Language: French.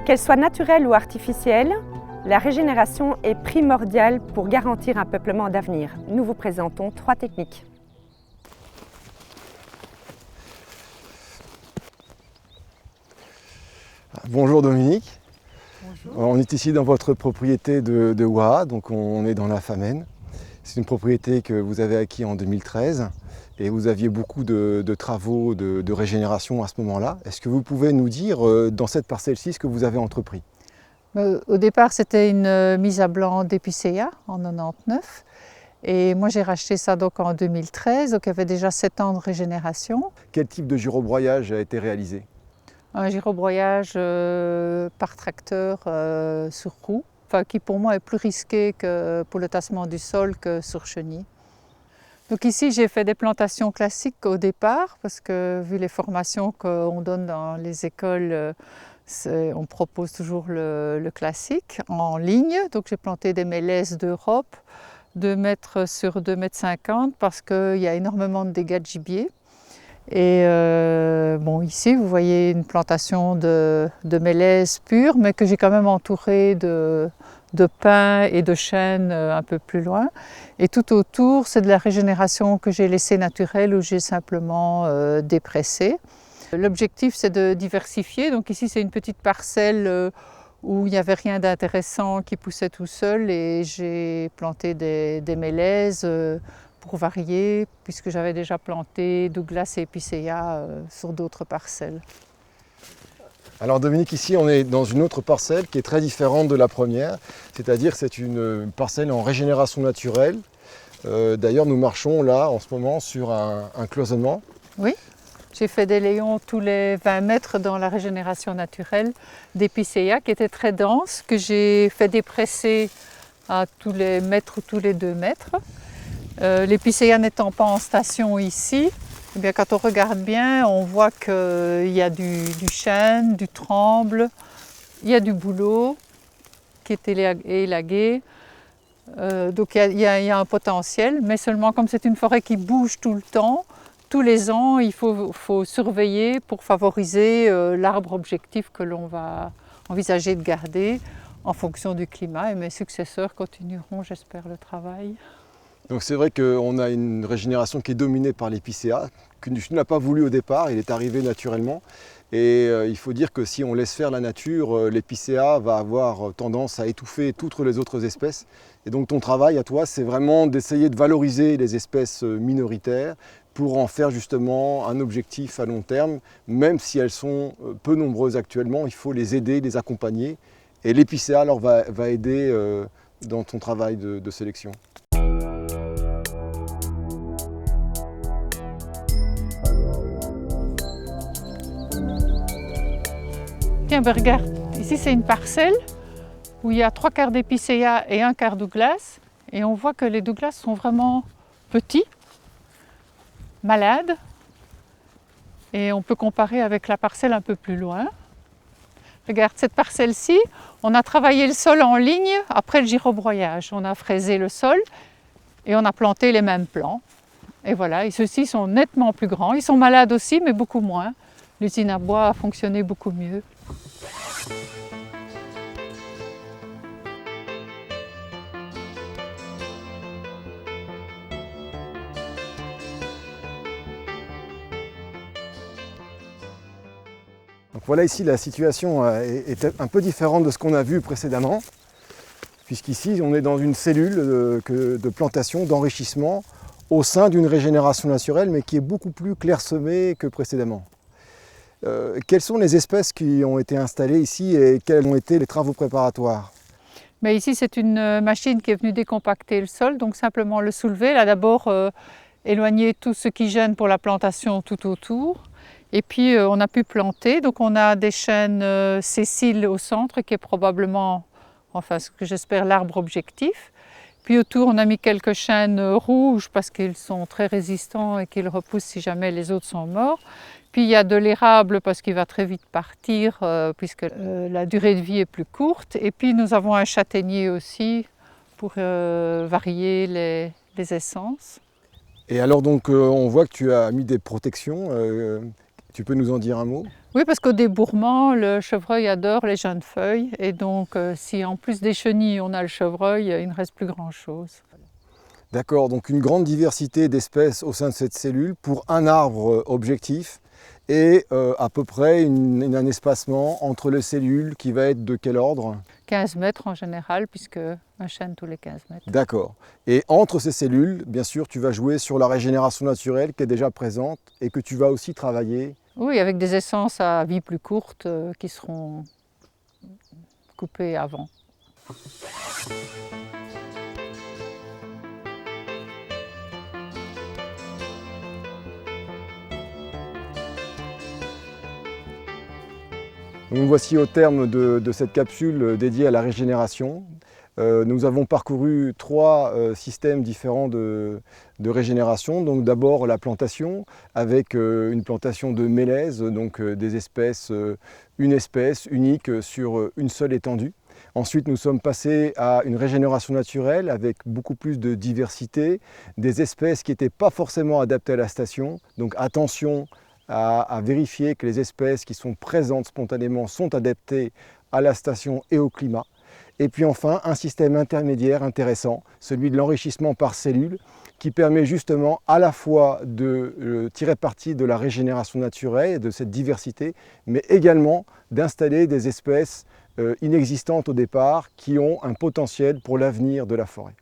Qu'elle soit naturelle ou artificielle, la régénération est primordiale pour garantir un peuplement d'avenir. Nous vous présentons 3 techniques. Bonjour Dominique. Bonjour. On est ici dans votre propriété de Waha, donc on est dans la Famenne. C'est une propriété que vous avez acquise en 2013 et vous aviez beaucoup de travaux de régénération à ce moment-là. Est-ce que vous pouvez nous dire dans cette parcelle-ci ce que vous avez entrepris? Au départ, c'était une mise à blanc d'épicéa en 99. Et moi, j'ai racheté ça donc en 2013, donc il y avait déjà 7 ans de régénération. Quel type de girobroyage a été réalisé? Un girobroyage par tracteur sur roue, qui pour moi est plus risqué que pour le tassement du sol que sur chenille. Donc ici, j'ai fait des plantations classiques au départ, parce que vu les formations qu'on donne dans les écoles, on propose toujours le classique en ligne. Donc j'ai planté des mélèzes d'Europe, 2 mètres sur 2,50 mètres, parce qu'il y a énormément de dégâts de gibier. Et bon, ici, vous voyez une plantation de mélèzes pure, mais que j'ai quand même entourée de pins et de chênes un peu plus loin. Et tout autour, c'est de la régénération que j'ai laissée naturelle ou j'ai simplement dépressée. L'objectif, c'est de diversifier. Donc ici, c'est une petite parcelle où il n'y avait rien d'intéressant qui poussait tout seul et j'ai planté des mélèzes pour varier, puisque j'avais déjà planté Douglas et Epicéa sur d'autres parcelles. Alors Dominique, ici on est dans une autre parcelle qui est très différente de la première, c'est-à-dire c'est une parcelle en régénération naturelle. D'ailleurs nous marchons là en ce moment sur un cloisonnement. Oui, j'ai fait des layons tous les 20 mètres dans la régénération naturelle d'Epicéa qui était très dense, que j'ai fait dépresser à tous les mètres ou tous les 2 mètres. L'épicéa n'étant pas en station ici, eh bien, quand on regarde bien, on voit qu'il y a du chêne, du tremble, il y a du bouleau qui est élagué. Donc il y a un potentiel, mais seulement comme c'est une forêt qui bouge tout le temps, tous les ans, il faut surveiller pour favoriser l'arbre objectif que l'on va envisager de garder en fonction du climat. Et mes successeurs continueront, j'espère, le travail. Donc c'est vrai qu'on a une régénération qui est dominée par l'épicéa, que tu n'as pas voulu au départ, il est arrivé naturellement. Et il faut dire que si on laisse faire la nature, l'épicéa va avoir tendance à étouffer toutes les autres espèces. Et donc ton travail à toi, c'est vraiment d'essayer de valoriser les espèces minoritaires pour en faire justement un objectif à long terme. Même si elles sont peu nombreuses actuellement, il faut les aider, les accompagner. Et l'épicéa alors va aider dans ton travail de sélection. Tiens, ben regarde, ici c'est une parcelle où il y a 3/4 d'épicéa et 1/4 Douglas. Et on voit que les Douglas sont vraiment petits, malades. Et on peut comparer avec la parcelle un peu plus loin. Regarde, cette parcelle-ci, on a travaillé le sol en ligne après le girobroyage. On a fraisé le sol et on a planté les mêmes plants. Et voilà, et ceux-ci sont nettement plus grands. Ils sont malades aussi, mais beaucoup moins. L'usine à bois a fonctionné beaucoup mieux. Donc voilà, ici la situation est un peu différente de ce qu'on a vu précédemment, puisqu'ici on est dans une cellule de plantation, d'enrichissement au sein d'une régénération naturelle, mais qui est beaucoup plus clairsemée que précédemment. Quelles sont les espèces qui ont été installées ici et quels ont été les travaux préparatoires? Mais ici, c'est une machine qui est venue décompacter le sol, donc simplement le soulever. Là, d'abord, éloigner tout ce qui gêne pour la plantation tout autour. Et puis, on a pu planter. Donc, on a des chênes sessiles au centre, qui est probablement, enfin, ce que j'espère, l'arbre objectif. Puis autour, on a mis quelques chênes rouges parce qu'ils sont très résistants et qu'ils repoussent si jamais les autres sont morts. Puis il y a de l'érable parce qu'il va très vite partir puisque la durée de vie est plus courte. Et puis nous avons un châtaignier aussi pour varier les essences. Et alors donc on voit que tu as mis des protections. Tu peux nous en dire un mot? Oui, parce qu'au débourrement, le chevreuil adore les jeunes feuilles. Et donc, si en plus des chenilles, on a le chevreuil, il ne reste plus grand-chose. D'accord, donc une grande diversité d'espèces au sein de cette cellule pour un arbre objectif et à peu près un espacement entre les cellules qui va être de quel ordre? 15 mètres en général, puisque un chêne tous les 15 mètres. D'accord. Et entre ces cellules, bien sûr, tu vas jouer sur la régénération naturelle qui est déjà présente et que tu vas aussi travailler. Oui, avec des essences à vie plus courte qui seront coupées avant. Nous voici au terme de cette capsule dédiée à la régénération. Nous avons parcouru 3 systèmes différents de régénération. Donc d'abord la plantation avec une plantation de mélèzes, donc des espèces, une espèce unique sur une seule étendue. Ensuite, nous sommes passés à une régénération naturelle avec beaucoup plus de diversité, des espèces qui n'étaient pas forcément adaptées à la station. Donc attention à vérifier que les espèces qui sont présentes spontanément sont adaptées à la station et au climat. Et puis enfin, un système intermédiaire intéressant, celui de l'enrichissement par cellules, qui permet justement à la fois de tirer parti de la régénération naturelle et de cette diversité, mais également d'installer des espèces inexistantes au départ qui ont un potentiel pour l'avenir de la forêt.